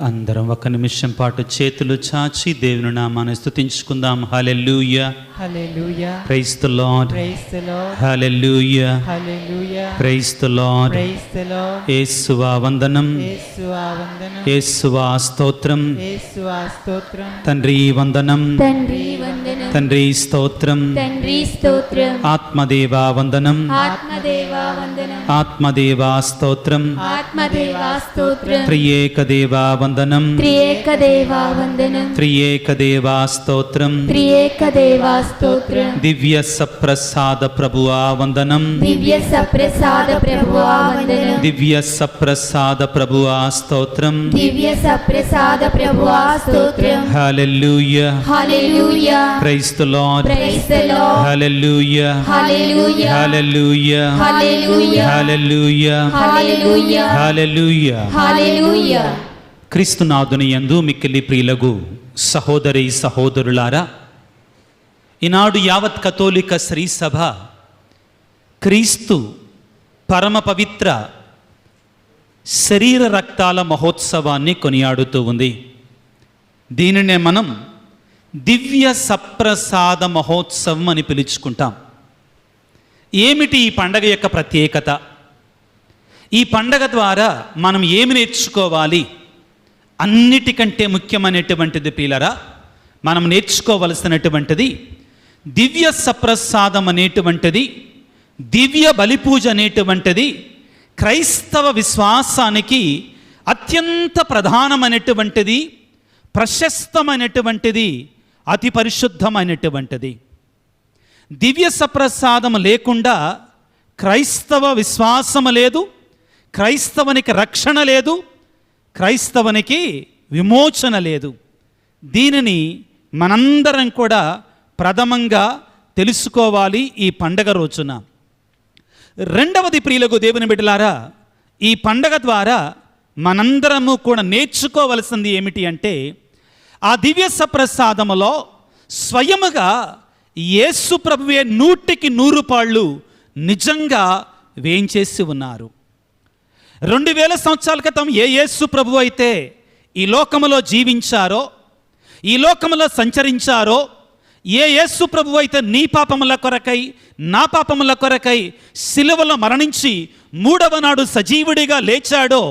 అందరం ఒక నిమిషం పాటు చేతులు చాచి దేవుని నామాన్ని స్తుతించుకుందాం. Hallelujah, hallelujah, praise the Lord, praise the Lord, hallelujah, hallelujah, praise the Lord, praise the Lord. యేసువా వందనం, యేసువా వందనం, యేసువా స్తోత్రం, యేసువా స్తోత్రం. తండ్రి వందనం, తండ్రి వందనం, తండ్రి స్తోత్రం, తండ్రి స్తోత్రం. ఆత్మదేవా వందనం, ఆత్మదేవా వందనం, ఆత్మదేవా స్తోత్రం, ఆత్మదేవా స్తోత్రం. త్రియేక దేవా వందనం, త్రియేక దేవా వందనం, త్రియేక దేవా స్తోత్రం, త్రియేక దేవా స్తోత్రం. దివ్య సప్రసాద ప్రభువా వందనం, దివ్య సప్రసాద ప్రభువా వందనం, దివ్య సప్రసాద ప్రభువా స్తోత్రం, దివ్య సప్రసాద ప్రభువా స్తోత్రం. Hallelujah, hallelujah, praise the Lord, praise the Lord. Hallelujah, hallelujah, hallelujah, hallelujah, hallelujah, hallelujah, hallelujah. Hallelujah. క్రీస్తునాథుని యందు మిక్కిలి ప్రియులగు సహోదరి సహోదరులారా, ఈనాడు యావత్ కథోలిక శ్రీ సభ క్రీస్తు పరమ పవిత్ర శరీర రక్తాల మహోత్సవాన్ని కొనియాడుతూ ఉంది. దీనినే మనం దివ్య సప్రసాద మహోత్సవం అని పిలుచుకుంటాం. ఏమిటి ఈ పండగ యొక్క ప్రత్యేకత? ఈ పండగ ద్వారా మనం ఏమి నేర్చుకోవాలి? అన్నిటికంటే ముఖ్యమైనటువంటిది ప్రియులారా, మనం నేర్చుకోవలసినటువంటిది దివ్య సప్రసాదం అనేటువంటిది, దివ్య బలిపూజ అనేటువంటిది క్రైస్తవ విశ్వాసానికి అత్యంత ప్రధానమైనటువంటిది, ప్రశస్తమైనటువంటిది, అతి పరిశుద్ధమైనటువంటిది. దివ్య సప్రసాదం లేకుండా క్రైస్తవ విశ్వాసము లేదు, క్రైస్తవునికి రక్షణ లేదు, క్రైస్తవునికి విమోచన లేదు. దీనిని మనందరం కూడా ప్రథమంగా తెలుసుకోవాలి ఈ పండగ రోజున. రెండవది ప్రియులకు దేవుని బిడ్డలారా, ఈ పండగ ద్వారా మనందరము కూడా నేర్చుకోవలసింది ఏమిటి అంటే, ఆ దివ్య సప్రసాదములో స్వయముగా యేసు ప్రభువే 100% పాళ్ళు నిజంగా వేయించేసి ఉన్నారు. 2000 సంవత్సరాల క్రితం ఏ యేసు ప్రభు అయితే ఈ లోకములో జీవించారో, ఈ లోకములో సంచరించారో, ఏ యేసు ప్రభు అయితే నీ పాపముల కొరకై నా పాపముల కొరకై సిలువలో మరణించి 3వ నాడు సజీవుడిగా లేచాడో,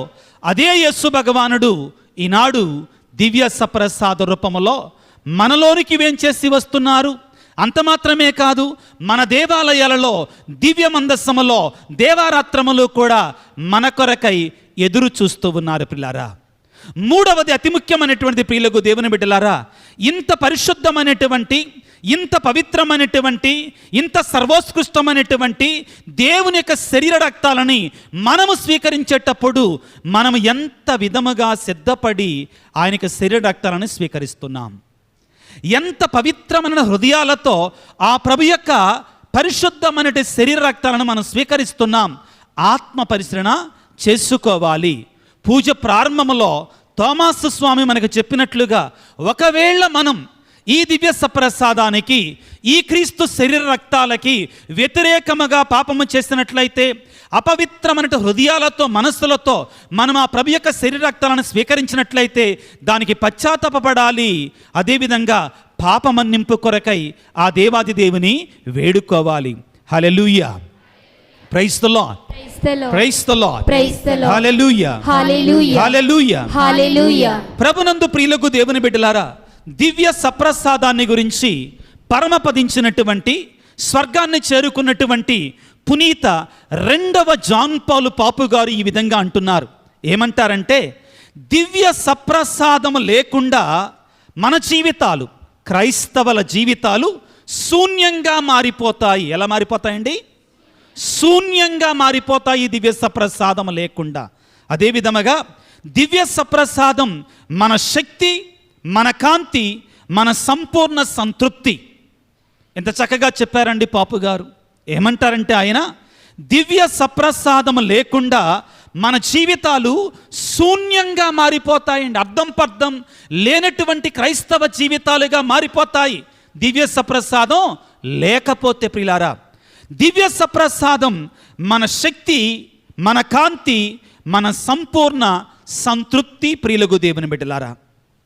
అదే యేసు భగవానుడు ఈనాడు దివ్య సప్రసాద రూపములో మనలోనికి వేంచేసి వస్తున్నారు. అంత మాత్రమే కాదు, మన దేవాలయాలలో దివ్య మందస్సములో దేవారాత్రములు కూడా మన కొరకై ఎదురు చూస్తూ ఉన్నారు పిల్లారా. మూడవది అతి ముఖ్యమైనటువంటి ప్రియులకు దేవుని బిడ్డలారా, ఇంత పరిశుద్ధమైనటువంటి, ఇంత పవిత్రమైనటువంటి, ఇంత సర్వోత్కృష్టమైనటువంటి దేవుని యొక్క శరీర రక్తాలని మనము స్వీకరించేటప్పుడు మనము ఎంత విధముగా సిద్ధపడి ఆయనకి శరీర రక్తాలను స్వీకరిస్తున్నాం. ఎంత పవిత్రమైన హృదయాలతో ఆ ప్రభు యొక్క పరిశుద్ధమైన శరీర రక్తాలను మనం స్వీకరిస్తున్నాం. ఆత్మ పరిశీలన చేసుకోవాలి. పూజ ప్రారంభంలో తోమాసు స్వామి మనకు చెప్పినట్లుగా, ఒకవేళ మనం ఈ దివ్య సప్రసాదానికి, ఈ క్రీస్తు శరీర రక్తాలకి వ్యతిరేకముగా పాపము చేసినట్లయితే, అపవిత్రమైన హృదయాలతో మనస్సులతో మనం ఆ ప్రభు యొక్క శరీర రక్తాలను స్వీకరించినట్లయితే దానికి పశ్చాత్తాపపడాలి. అదేవిధంగా పాపమన్నింపు కొరకై ఆ దేవాది దేవుని వేడుకోవాలి. Hallelujah, praise the Lord, praise the Lord, praise the Lord. Hallelujah, hallelujah, hallelujah, hallelujah. ప్రభునందు ప్రియులకు దేవుని బిడ్డలారా, దివ్య సప్రసాదాన్ని గురించి పరమపదించినటువంటి, స్వర్గాన్ని చేరుకున్నటువంటి పునీత 2వ జాన్ పాలు పాపు గారు ఈ విధంగా అంటున్నారు. ఏమంటారంటే, దివ్య సప్రసాదము లేకుండా మన జీవితాలు, క్రైస్తవుల జీవితాలు శూన్యంగా మారిపోతాయి. ఎలా మారిపోతాయండి? శూన్యంగా మారిపోతాయి దివ్య సప్రసాదం లేకుండా. అదేవిధముగా దివ్య సప్రసాదం మన శక్తి, మన కాంతి, మన సంపూర్ణ సంతృప్తి. ఎంత చక్కగా చెప్పారండి పాపు గారు. ఏమంటారంటే ఆయన, దివ్య సప్రసాదం లేకుండా మన జీవితాలు శూన్యంగా మారిపోతాయండి. అర్థం పర్థం లేనటువంటి క్రైస్తవ జీవితాలుగా మారిపోతాయి దివ్య సప్రసాదం లేకపోతే. ప్రియులారా, దివ్య సప్రసాదం మన శక్తి, మన కాంతి, మన సంపూర్ణ సంతృప్తి. ప్రియులకు దేవుని బిడ్డలారా,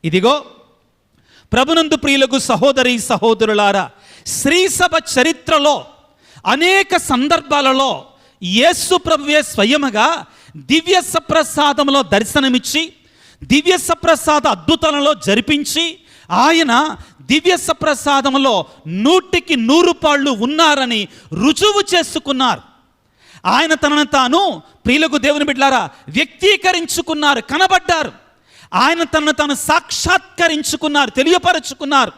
ఇదిగో ప్రభునందు ప్రియులకు సహోదరి సహోదరులారా, శ్రీ సభ చరిత్రలో అనేక సందర్భాలలో యేసు ప్రభువే స్వయముగా దివ్య సప్రసాదంలో దర్శనమిచ్చి దివ్య సప్రసాద అద్భుతాలలో జరిపించి ఆయన దివ్య సప్రసాదంలో 100కి 100 పాళ్ళు ఉన్నారని రుజువు చేసుకున్నారు. ఆయన తనను తాను ప్రియులకు దేవుని బిడ్డలారా వ్యక్తీకరించుకున్నారు, కనబడ్డారు. ఆయన తనను తాను సాక్షాత్కరించుకున్నారు, తెలియపరుచుకున్నారు.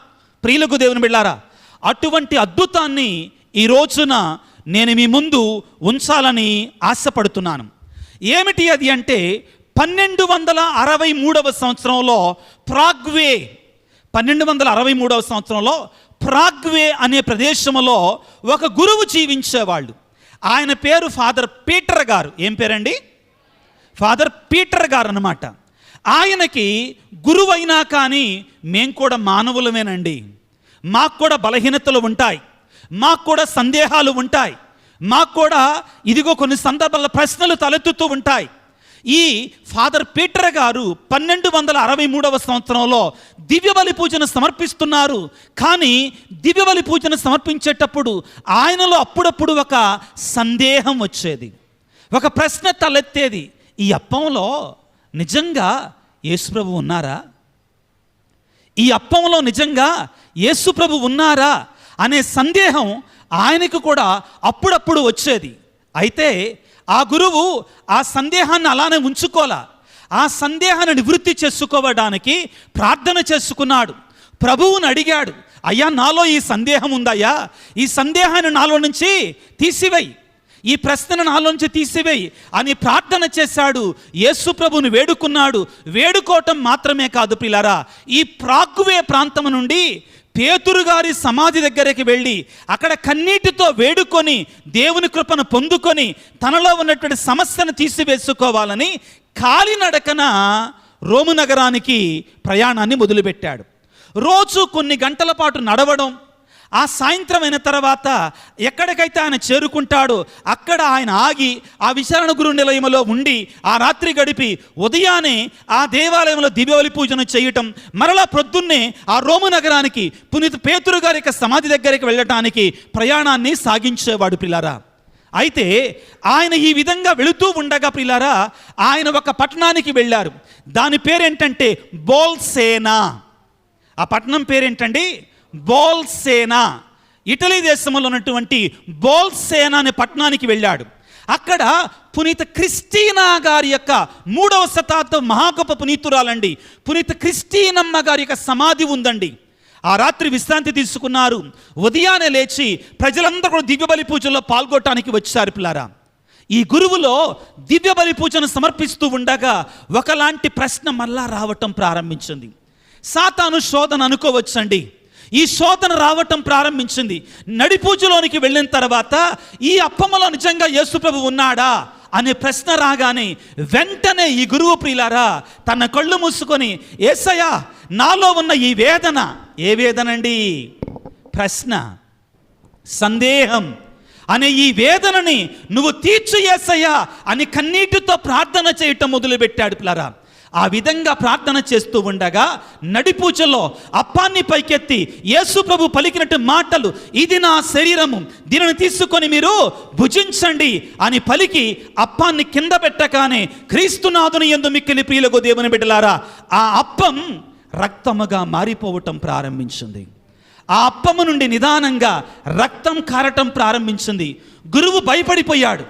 ప్రియులకు దేవుని బిడ్డలారా, అటువంటి అద్భుతాన్ని ఈ రోజున నేను మీ ముందు ఉంచాలని ఆశపడుతున్నాను. ఏమిటి అది అంటే 1263వ సంవత్సరంలో ప్రాగ్వే 1263వ సంవత్సరంలో ప్రాగ్వే అనే ప్రదేశంలో ఒక గురువు జీవించేవాళ్ళు. ఆయన పేరు ఫాదర్ పీటర్ గారు. ఏం పేరండి? ఫాదర్ పీటర్ గారు అన్నమాట. ఆయనకి గురువు అయినా కానీ మేము కూడా మానవులమేనండి. మాకు కూడా బలహీనతలు ఉంటాయి, మాకు కూడా సందేహాలు ఉంటాయి, మాకు కూడా ఇదిగో కొన్ని సందర్భాల్లో ప్రశ్నలు తలెత్తుతూ ఉంటాయి. ఈ ఫాదర్ పీటర్ గారు 1263వ సంవత్సరంలో దివ్యబలి పూజను సమర్పిస్తున్నారు. కానీ దివ్యబలి పూజను సమర్పించేటప్పుడు ఆయనలో అప్పుడప్పుడు ఒక సందేహం వచ్చేది, ఒక ప్రశ్న తలెత్తేది. ఈ అప్పంలో నిజంగా యేసుప్రభు ఉన్నారా? ఈ అప్పంలో నిజంగా యేసుప్రభు ఉన్నారా అనే సందేహం ఆయనకు కూడా అప్పుడప్పుడు వచ్చేది. అయితే ఆ గురువు ఆ సందేహాన్ని అలానే ఉంచుకోలా. ఆ సందేహాన్ని నివృత్తి చేసుకోవడానికి ప్రార్థన చేసుకున్నాడు. ప్రభువుని అడిగాడు, అయ్యా నాలో ఈ సందేహం ఉందయ్యా, ఈ సందేహాన్ని నాలో నుంచి తీసివేయి, ఈ ప్రశ్నను నాలో నుంచి తీసివేయి అని ప్రార్థన చేశాడు. యేసు ప్రభువుని వేడుకున్నాడు. వేడుకోవటం మాత్రమే కాదు ప్రియులారా, ఈ ప్రాగ్వే ప్రాంతం నుండి పేతురు గారి సమాధి దగ్గరికి వెళ్ళి అక్కడ కన్నీటితో వేడుకొని దేవుని కృపను పొందుకొని తనలో ఉన్నటువంటి సమస్యను తీసివేసుకోవాలని కాలినడకన రోము నగరానికి ప్రయాణాన్ని మొదలుపెట్టాడు. రోజు కొన్ని గంటల పాటు నడవడం, ఆ సాయంత్రం అయిన తర్వాత ఎక్కడికైతే ఆయన చేరుకుంటాడో అక్కడ ఆయన ఆగి ఆ విచారణ గురు నిలయంలో ఉండి ఆ రాత్రి గడిపి ఉదయాన్నే ఆ దేవాలయంలో దివ్యబలి పూజను చేయటం, మరలా ప్రొద్దున్నే ఆ రోము నగరానికి పునీత పేతురు గారి యొక్క సమాధి దగ్గరికి వెళ్ళటానికి ప్రయాణాన్ని సాగించేవాడు ప్రియులారా. అయితే ఆయన ఈ విధంగా వెళుతూ ఉండగా ప్రియులారా ఆయన ఒక పట్టణానికి వెళ్ళారు. దాని పేరేంటంటే బోల్సేనా. ఆ పట్టణం పేరేంటండి? బోల్సేనా. ఇటలీ దేశంలో ఉన్నటువంటి బోల్సేనా అనే పట్టణానికి వెళ్ళాడు. అక్కడ పునీత క్రిస్టీనా గారి యొక్క 3వ శతాబ్దం మహాగొప్ప పునీతురాలండి పునీత క్రిస్టీనమ్మ గారి యొక్క సమాధి ఉందండి. ఆ రాత్రి విశ్రాంతి తీసుకున్నారు. ఉదయాన్నే లేచి ప్రజలందరూ కూడా దివ్యబలి పూజలో పాల్గొనడానికి వచ్చారు పిల్లారా. ఈ గురువులో దివ్యబలి పూజను సమర్పిస్తూ ఉండగా ఒకలాంటి ప్రశ్న మళ్ళా రావటం ప్రారంభించింది. సాతాను శోధన అనుకోవచ్చండి. ఈ శోధన రావటం ప్రారంభించింది. నడి పూజలోనికి వెళ్ళిన తర్వాత ఈ అప్పమ్మలో నిజంగా యేసుప్రభు ఉన్నాడా అనే ప్రశ్న రాగానే వెంటనే ఈ గురువు ప్రియులారా తన కళ్ళు మూసుకొని, యేసయ్యా నాలో ఉన్న ఈ వేదన, ఏ వేదనండి? ప్రశ్న, సందేహం అనే ఈ వేదనని నువ్వు తీర్చు యేసయ్యా అని కన్నీటితో ప్రార్థన చేయటం మొదలుపెట్టాడు పిల్లారా. ఆ విధంగా ప్రార్థన చేస్తూ ఉండగా నడిపూజలో అప్పాన్ని పైకెత్తి యేసు ప్రభు పలికినట్టు మాటలు, ఇది నా శరీరము, దీనిని తీసుకొని మీరు భుజించండి అని పలికి అప్పాన్ని కింద పెట్టగానే క్రీస్తునాథుని యందు మిక్కిలి ప్రియులకు దేవుని బిడ్డలారా ఆ అప్పం రక్తముగా మారిపోవటం ప్రారంభించింది. ఆ అప్పము నుండి నిదానంగా రక్తం కారటం ప్రారంభించింది. గురువు భయపడిపోయాడు.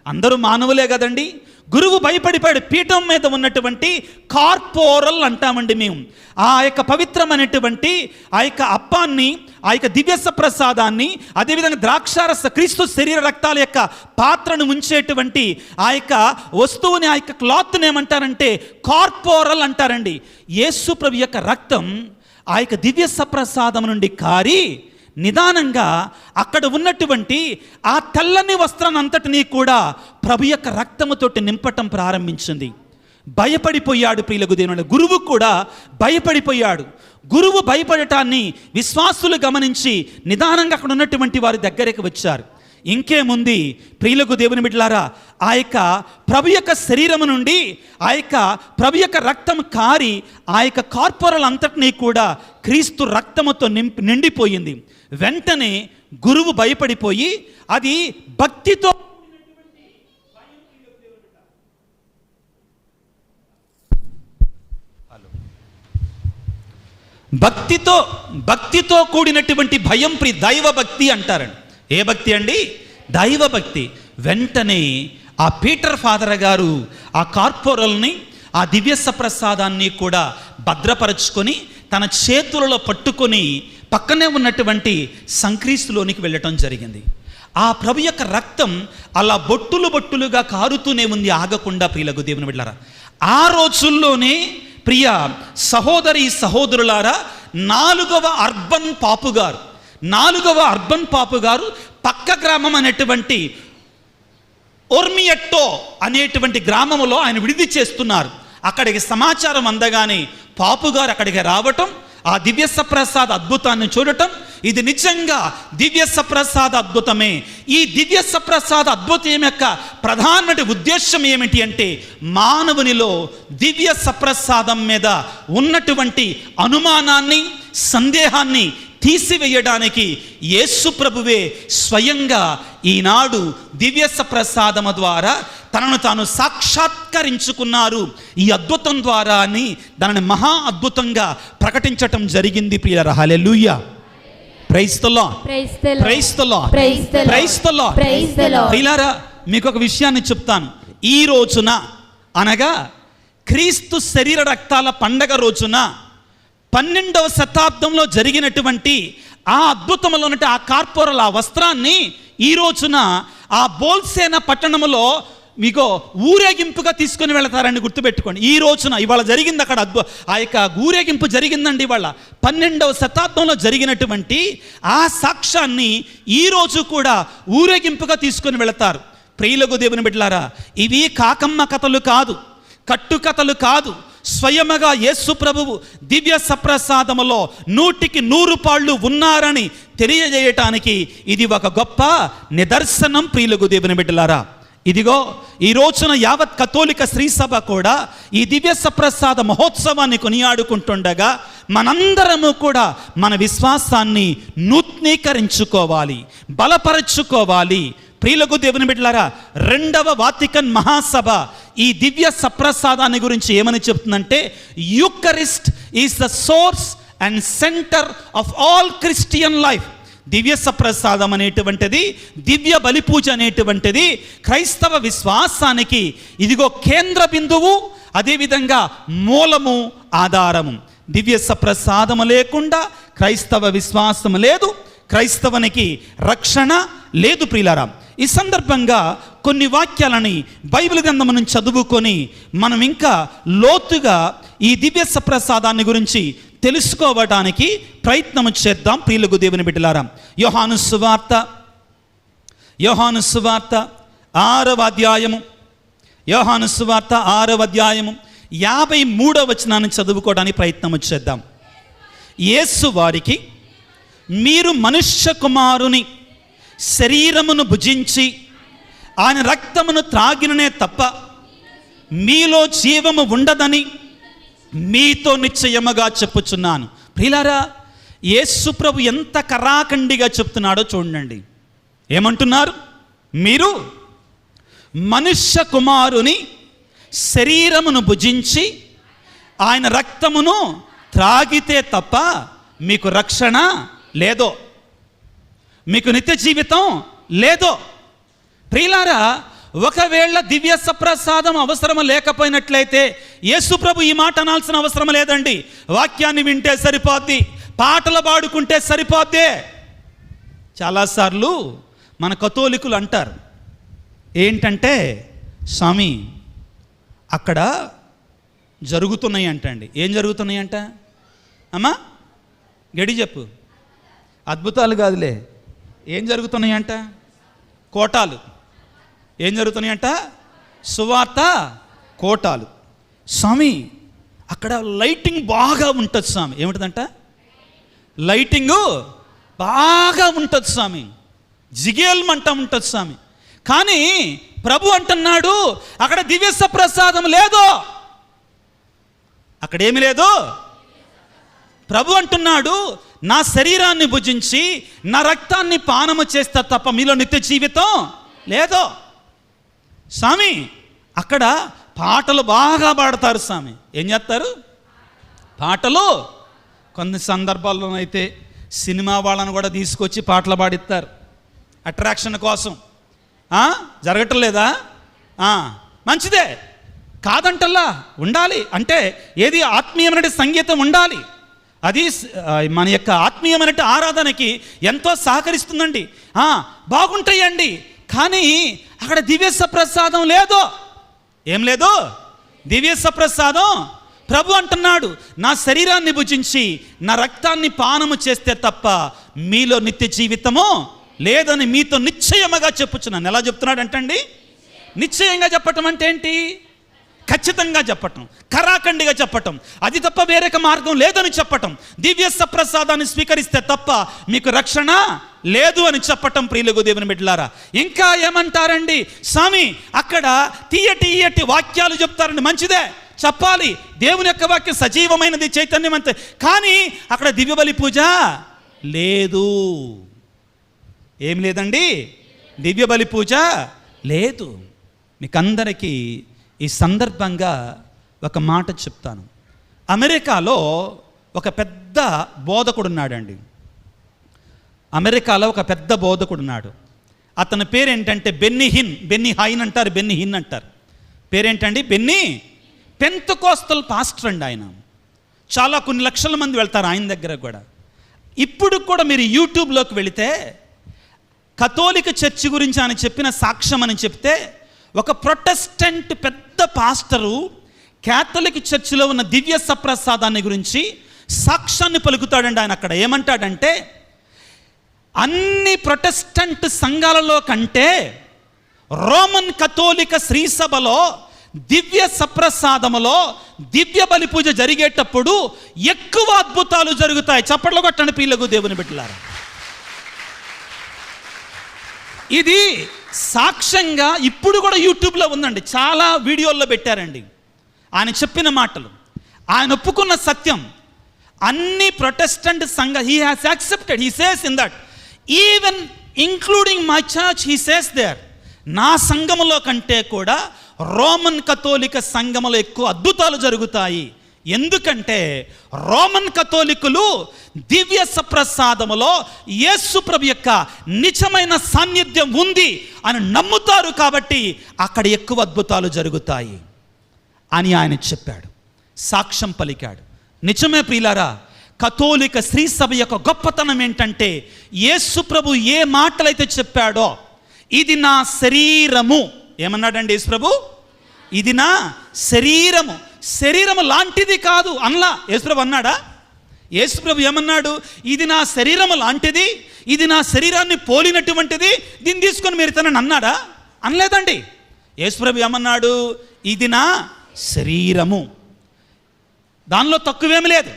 అందరూ మానవులే కదండి. గురువు భయపడిపోయాడు. పీఠం మీద ఉన్నటువంటి కార్పోరల్ అంటామండి మేము. ఆ యొక్క పవిత్రమైనటువంటి ఆ యొక్క అప్పాన్ని, ఆ యొక్క దివ్యస ప్రసాదాన్ని, అదేవిధంగా ద్రాక్షారస క్రీస్తు శరీర రక్తాల యొక్క పాత్రను ఉంచేటువంటి ఆ యొక్క వస్తువుని, ఆ యొక్క క్లాత్ని ఏమంటారంటే కార్పోరల్ అంటారండి. యేసు ప్రభు యొక్క రక్తం ఆ యొక్క దివ్య సప్రసాదం నుండి కారి నిదానంగా అక్కడ ఉన్నటువంటి ఆ తెల్లని వస్త్రాన్ని అంతటినీ కూడా ప్రభు యొక్క రక్తముతోటి నింపటం ప్రారంభించింది. భయపడిపోయాడు ప్రియులకు దేవుని. గురువు కూడా భయపడిపోయాడు. గురువు భయపడటాన్ని విశ్వాసులు గమనించి నిదానంగా అక్కడ ఉన్నటువంటి వారి దగ్గరికి వచ్చారు. ఇంకేముంది ప్రియులకు దేవుని బిడ్డలారా, ఆ యొక్క ప్రభు యొక్క శరీరము నుండి ఆ యొక్క ప్రభు యొక్క రక్తం కారి ఆ యొక్క కార్పొరల్ అంతటినీ కూడా క్రీస్తు రక్తముతో నిండిపోయింది. వెంటనే గురువు భయపడిపోయి అది భక్తితో భక్తితో కూడినటువంటి భయం దైవ భక్తి అంటారండి. ఏ భక్తి అండి? దైవ భక్తి. వెంటనే ఆ పీటర్ ఫాదర్ గారు ఆ కార్పొరల్ని, ఆ దివ్య సప్రసాదాన్ని కూడా భద్రపరచుకొని తన చేతులలో పట్టుకొని పక్కనే ఉన్నటువంటి సంక్రీస్తులోనికి వెళ్ళటం జరిగింది. ఆ ప్రభు యొక్క రక్తం అలా బొట్టులుగా కారుతూనే ఉంది, ఆగకుండా. ప్రియులకు దేవుని బిడ్డలారా, ఆ రోజుల్లోనే ప్రియ సహోదరి సహోదరులారా, 4వ అర్బన్ పాపు గారు పక్క గ్రామం అనేటువంటి ఓర్మియట్టో అనేటువంటి గ్రామంలో ఆయన విడిది చేస్తున్నారు. అక్కడికి సమాచారం అందగానే పాపు గారు అక్కడికి రావటం, ఆ దివ్య సప్రసాద అద్భుతాన్ని చూడటం, ఇది నిజంగా దివ్య సప్రసాద అద్భుతమే. ఈ దివ్య సప్రసాద అద్భుతం యొక్క ప్రధానమైన ఉద్దేశం ఏమిటి అంటే, మానవునిలో దివ్య సప్రసాదం మీద ఉన్నటువంటి అనుమానాన్ని, సందేహాన్ని తీసివేయడానికి యేసు ప్రభువే స్వయంగా ఈనాడు దివ్య సప్రసాదము ద్వారా తనను తాను సాక్షాత్కరించుకున్నారు. ఈ అద్భుతం ద్వారా అని దానిని మహా అద్భుతంగా ప్రకటించటం జరిగింది. ప్రియులారా, hallelujah, praise the Lord, praise the Lord, praise the Lord. ప్రియులారా, మీకు ఒక విషయాన్ని చెప్తాను. ఈ రోజున అనగా క్రీస్తు శరీర రక్తాల పండగ రోజున 12వ శతాబ్దంలో జరిగినటువంటి ఆ అద్భుతంలో ఉన్నట్టు ఆ కార్పొరల్, ఆ వస్త్రాన్ని ఈ రోజున ఆ బోల్సేన పట్టణంలో మీకు ఊరేగింపుగా తీసుకొని వెళతారని గుర్తుపెట్టుకోండి. ఈ రోజున ఇవాళ జరిగింది అక్కడ ఆ యొక్క ఊరేగింపు జరిగిందండి. ఇవాళ 12వ శతాబ్దంలో జరిగినటువంటి ఆ సాక్ష్యాన్ని ఈరోజు కూడా ఊరేగింపుగా తీసుకొని వెళతారు. ప్రియులకు దేవుని బిడ్డలారా, ఇవి కాకమ్మ కథలు కాదు, కట్టుకథలు కాదు. స్వయముగా యేసు ప్రభువు దివ్య సప్రసాదములో 100కి 100 పాళ్ళు ఉన్నారని తెలియజేయటానికి ఇది ఒక గొప్ప నిదర్శనం. ప్రియులకు దేవుని బిడ్డలారా, ఇదిగో ఈ రోజున యావత్ కథోలిక శ్రీ సభ కూడా ఈ దివ్య సప్రసాద మహోత్సవాన్ని కొనియాడుకుంటుండగా మనందరము కూడా మన విశ్వాసాన్ని నూతనీకరించుకోవాలి, బలపరచుకోవాలి. ప్రియులకు దేవుని బిడ్డలారా, 2వ వాటికన్ మహాసభ ఈ దివ్య సప్రసాదాన్ని గురించి ఏమని చెప్తుందంటే, Eucharist is the source and centre of all Christian life. దివ్య సప్రసాదం అనేటువంటిది, దివ్య బలిపూజ అనేటువంటిది క్రైస్తవ విశ్వాసానికి ఇదిగో కేంద్ర బిందువు, అదేవిధంగా మూలము, ఆధారము. దివ్య సప్రసాదము లేకుండా క్రైస్తవ విశ్వాసం లేదు, క్రైస్తవునికి రక్షణ లేదు. ప్రియులారా, ఈ సందర్భంగా కొన్ని వాక్యాలని బైబిల్ గ్రంథం నుంచి చదువుకొని మనం ఇంకా లోతుగా ఈ దివ్య సప్రసాదాన్ని గురించి తెలుసుకోవడానికి ప్రయత్నం చేద్దాం. ప్రియులకు దేవుని బిడ్డలారా, యోహాను సువార్త 6వ అధ్యాయము, యోహాను సువార్త 6వ అధ్యాయము 53వ వచనాన్ని చదువుకోవడానికి ప్రయత్నం చేద్దాం. యేసు వారికి, మీరు మనుష్య కుమారుని శరీరమును భుజించి ఆయన రక్తమును త్రాగిననే తప్ప మీలో జీవము ఉండదని మీతో నిశ్చయముగా చెప్పుచున్నాను. ప్రియులారా, యేసు ప్రభు ఎంత కరాఖండిగా చెప్తున్నాడో చూడండి. ఏమంటున్నారు? మీరు మనుష్య కుమారుని శరీరమును భుజించి ఆయన రక్తమును త్రాగితే తప్ప మీకు రక్షణ లేదో, మీకు నిత్య జీవితం లేదో. ప్రియులారా, ఒకవేళ దివ్య సప్రసాదం అవసరం లేకపోయినట్లయితే యేసు ప్రభు ఈ మాట అనాల్సిన అవసరం లేదండి. వాక్యాన్ని వింటే సరిపోద్ది, పాటలు పాడుకుంటే సరిపోద్దే. చాలాసార్లు మన కథోలికులు అంటారు ఏంటంటే, స్వామి అక్కడ జరుగుతున్నాయి అంటండి. ఏం జరుగుతున్నాయంట అమ్మా? గడి చెప్పు. అద్భుతాలు కాదులే, ఏం జరుగుతున్నాయంట? కోటాలు. ఏం జరుగుతున్నాయంట? సువార్త కోటాలు. స్వామి అక్కడ లైటింగ్ బాగా ఉంటుంది స్వామి. ఏమిటంట? లైటింగు బాగా ఉంటుంది స్వామి. జిగేల్మంట ఉంటుంది స్వామి. కానీ ప్రభు అంటున్నాడు అక్కడ దివ్య సప్రసాదం లేదు, అక్కడేమి లేదు. ప్రభు అంటున్నాడు నా శరీరాన్ని భుజించి నా రక్తాన్ని పానము చేస్తా తప్ప మీలో నిత్య జీవితం లేదు. స్వామి అక్కడ పాటలు బాగా పాడతారు స్వామి. ఏం చేస్తారు? పాటలు. కొన్ని సందర్భాల్లోనైతే సినిమా వాళ్ళని కూడా తీసుకొచ్చి పాటలు పాడిస్తారు అట్రాక్షన్ కోసం. జరగటం లేదా? మంచిదే, కాదంటల్లా, ఉండాలి. అంటే ఏది ఆత్మీయమైన సంగీతం ఉండాలి, అది మన యొక్క ఆత్మీయమైన ఆరాధనకి ఎంతో సహకరిస్తుందండి. బాగుంటాయండి. కానీ అక్కడ దివ్య సప్రసాదం లేదు. ఏం లేదు? దివ్య సప్రసాదం. ప్రభు అంటున్నాడు నా శరీరాన్ని భుజించి నా రక్తాన్ని పానము చేస్తే తప్ప మీలో నిత్య జీవితము లేదని మీతో నిశ్చయముగా చెప్పుచున్నాను. ఎలా చెప్తున్నాడు అంటండి? నిశ్చయంగా చెప్పటం అంటే ఏంటి? ఖచ్చితంగా చెప్పటం, కరాఖండిగా చెప్పటం, అది తప్ప వేరొక మార్గం లేదని చెప్పటం. దివ్య సప్రసాదాన్ని స్వీకరిస్తే తప్ప మీకు రక్షణ లేదు అని చెప్పటం. ప్రియులకు దేవుని బిడ్డలారా, ఇంకా ఏమంటారండి స్వామి? అక్కడ తీయటి వాక్యాలు చెప్తారండి. మంచిదే, చెప్పాలి. దేవుని యొక్క వాక్యం సజీవమైనది, చైతన్యమంతే. కానీ అక్కడ దివ్య బలి పూజ లేదు. ఏం లేదండి? దివ్య బలి పూజ లేదు. మీకందరికీ ఈ సందర్భంగా ఒక మాట చెప్తాను. అమెరికాలో ఒక పెద్ద బోధకుడు ఉన్నాడండి. అమెరికాలో ఒక పెద్ద బోధకుడు ఉన్నాడు. అతని పేరేంటంటే బెన్నీ హైన్ అంటారు, బెన్నీ హిన్ అంటారు. పేరేంటండి? బెన్నీ. పెంతెకోస్తల్ పాస్టర్ అండి ఆయన. చాలా కొన్ని లక్షల మంది వెళ్తారు ఆయన దగ్గర కూడా. ఇప్పుడు కూడా మీరు యూట్యూబ్లోకి వెళితే కథోలిక చర్చి గురించి ఆయన చెప్పిన సాక్ష్యం అని చెప్తే, ఒక ప్రొటెస్టెంట్ పెద్ద పాస్టరు క్యాథలిక్ చర్చిలో ఉన్న దివ్య సప్రసాదాన్ని గురించి సాక్ష్యాన్ని పలుకుతాడండి ఆయన. అక్కడ ఏమంటాడంటే, అన్ని ప్రొటెస్టెంట్ సంఘాలలో కంటే రోమన్ కథోలిక శ్రీసభలో దివ్య సప్రసాదములో దివ్య బలి పూజ జరిగేటప్పుడు ఎక్కువ అద్భుతాలు జరుగుతాయి. చప్పట్లు కొట్టండి ప్రియులకు దేవుని బిడ్డలారా. ఇది సాక్ష్యంగా ఇప్పుడు కూడా యూట్యూబ్లో ఉందండి, చాలా వీడియోల్లో పెట్టారండి. ఆయన చెప్పిన మాటలు, ఆయన ఒప్పుకున్న సత్యం. అన్ని ప్రొటెస్టెంట్ సంఘ he has accepted, he says in that even including my church, he says there, నా సంఘములో కంటే కూడా రోమన్ కథోలిక సంఘములో ఎక్కువ అద్భుతాలు జరుగుతాయి. ఎందుకంటే రోమన్ కథోలికులు దివ్య సప్రసాదములో యేసు ప్రభు యొక్క నిజమైన సాన్నిధ్యం ఉంది అని నమ్ముతారు, కాబట్టి అక్కడ ఎక్కువ అద్భుతాలు జరుగుతాయి అని ఆయన చెప్పాడు, సాక్ష్యం పలికాడు. నిజమే ప్రియులారా, కథోలిక శ్రీసభ యొక్క గొప్పతనం ఏంటంటే యేసు ప్రభు ఏ మాటలైతే చెప్పాడో, ఇది నా శరీరము. ఏమన్నాడండి యేసు ప్రభు? ఇది నా శరీరము. శరీరము లాంటిది కాదు అన్లా యేసుప్రభు అన్నాడా? యేసుప్రభు ఏమన్నాడు? ఇది నా శరీరము లాంటిది, ఇది నా శరీరాన్ని పోలినటువంటిది, దీన్ని తీసుకొని మీరు తినని అన్నాడా? అనలేదండి. యేసుప్రభు ఏమన్నాడు? ఇది నా శరీరము. దానిలో తక్కువేమీ లేదు.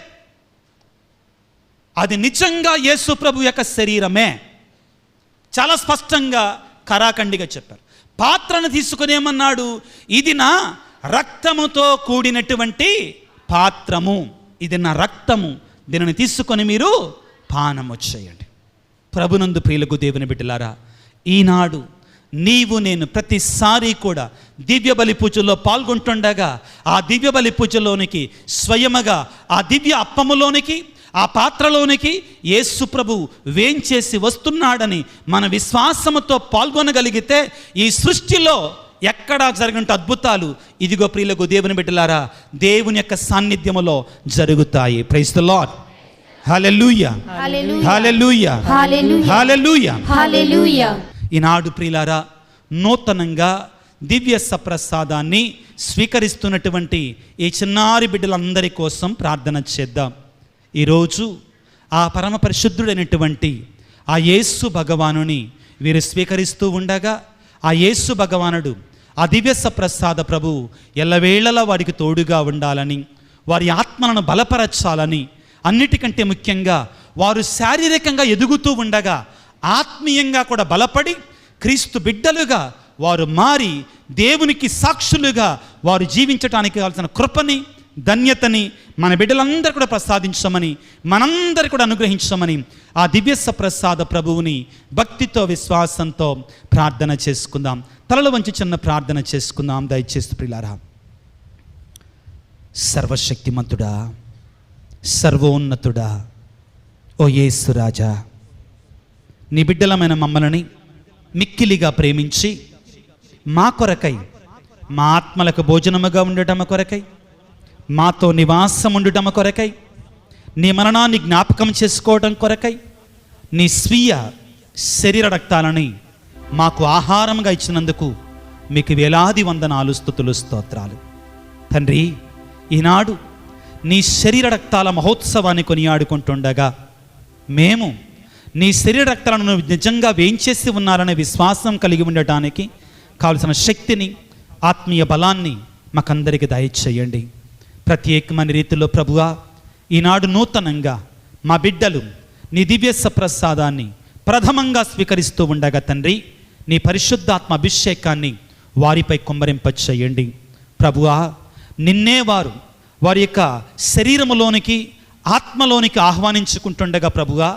అది నిజంగా యేసుప్రభు యొక్క శరీరమే. చాలా స్పష్టంగా కరాఖండిగా చెప్పారు. పాత్రను తీసుకుని ఏమన్నాడు? ఇది నా రక్తముతో కూడినటువంటి పాత్రము, ఇది నా రక్తము, దీనిని తీసుకొని మీరు పానము చేయండి. ప్రభునందు ప్రియులకు దేవుని బిడ్డలారా, ఈనాడు నీవు నేను ప్రతిసారి కూడా దివ్య బలి పూజలో పాల్గొంటుండగా ఆ దివ్య బలి పూజలోనికి స్వయముగా ఆ దివ్య అప్పములోనికి ఆ పాత్రలోనికి యేసు ప్రభు వేంచేసి వస్తున్నాడని మన విశ్వాసముతో పాల్గొనగలిగితే ఈ సృష్టిలో ఎక్కడా జరిగిన అద్భుతాలు ఇదిగో ప్రియులకు దేవుని బిడ్డలారా దేవుని యొక్క సాన్నిధ్యములో జరుగుతాయి. Praise the Lord. Hallelujah, hallelujah, hallelujah, hallelujah. ఈనాడు ప్రియులారా, నూతనంగా దివ్య సప్రసాదాన్ని స్వీకరిస్తున్నటువంటి ఈ చిన్నారి బిడ్డలందరి కోసం ప్రార్థన చేద్దాం. ఈరోజు ఆ పరమ పరిశుద్ధుడైనటువంటి ఆ యేసు భగవానుని వీరు స్వీకరిస్తూ ఉండగా ఆ యేసు భగవానుడు ఆ దివ్య సప్రసాద ప్రభు ఎల్లవేళలా వారికి తోడుగా ఉండాలని, వారి ఆత్మలను బలపరచాలని, అన్నిటికంటే ముఖ్యంగా వారు శారీరకంగా ఎదుగుతూ ఉండగా ఆత్మీయంగా కూడా బలపడి క్రీస్తు బిడ్డలుగా వారు మారి దేవునికి సాక్షులుగా వారు జీవించడానికి కావాల్సిన కృపని, ధన్యతని మన బిడ్డలందరూ కూడా ప్రసాదించమని, మనందరూ కూడా అనుగ్రహించమని ఆ దివ్య సప్రసాద ప్రభువుని భక్తితో విశ్వాసంతో ప్రార్థన చేసుకుందాం. తలలు వంచి చిన్న ప్రార్థన చేసుకుందాం. దయచేసి ప్రియులారా, సర్వశక్తిమంతుడా, సర్వోన్నతుడా, ఓ యేసు రాజా, నీ బిడ్డలమైన మమ్మల్ని మిక్కిలిగా ప్రేమించి మా కొరకై, మా ఆత్మలకు భోజనముగా ఉండటం కొరకై, మాతో నివాసం ఉండటం కొరకై, నీ మరణాన్ని జ్ఞాపకం చేసుకోవడం కొరకై నీ స్వీయ శరీర రక్తాలని మాకు ఆహారంగా ఇచ్చినందుకు మీకు వేలాది వందనాలు, స్తుతులు, స్తోత్రాలు. తండ్రి, ఈనాడు నీ శరీర రక్తాల మహోత్సవాన్ని కొనియాడుకుంటుండగా మేము నీ శరీర రక్తాలను నిజంగా వేయించేసి ఉన్నారనే విశ్వాసం కలిగి ఉండటానికి కావలసిన శక్తిని, ఆత్మీయ బలాన్ని మాకందరికి దయచేయండి. ప్రత్యేకమైన రీతిలో ప్రభువా, ఈనాడు నూతనంగా మా బిడ్డలు నీ దివ్య సప్రసాదాన్ని ప్రథమంగా స్వీకరిస్తూ ఉండగా తండ్రి, నీ పరిశుద్ధాత్మ అభిషేకాన్ని వారిపై కుమ్మరింపచేయండి. ప్రభువా, నిన్నే వారి యొక్క శరీరములోనికి, ఆత్మలోనికి ఆహ్వానించుకుంటుండగా ప్రభువా,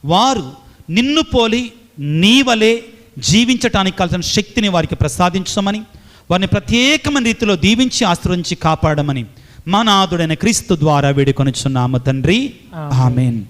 వారు నిన్ను పోలి నీ వలె జీవించటానికి కావాల్సిన శక్తిని వారికి ప్రసాదించమని, వారిని ప్రత్యేకమైన రీతిలో దీవించి ఆశీర్వదించి కాపాడమని మా నాథుడైన క్రీస్తు ద్వారా వేడుకొనుచున్నాము తండ్రి. ఆమేన్.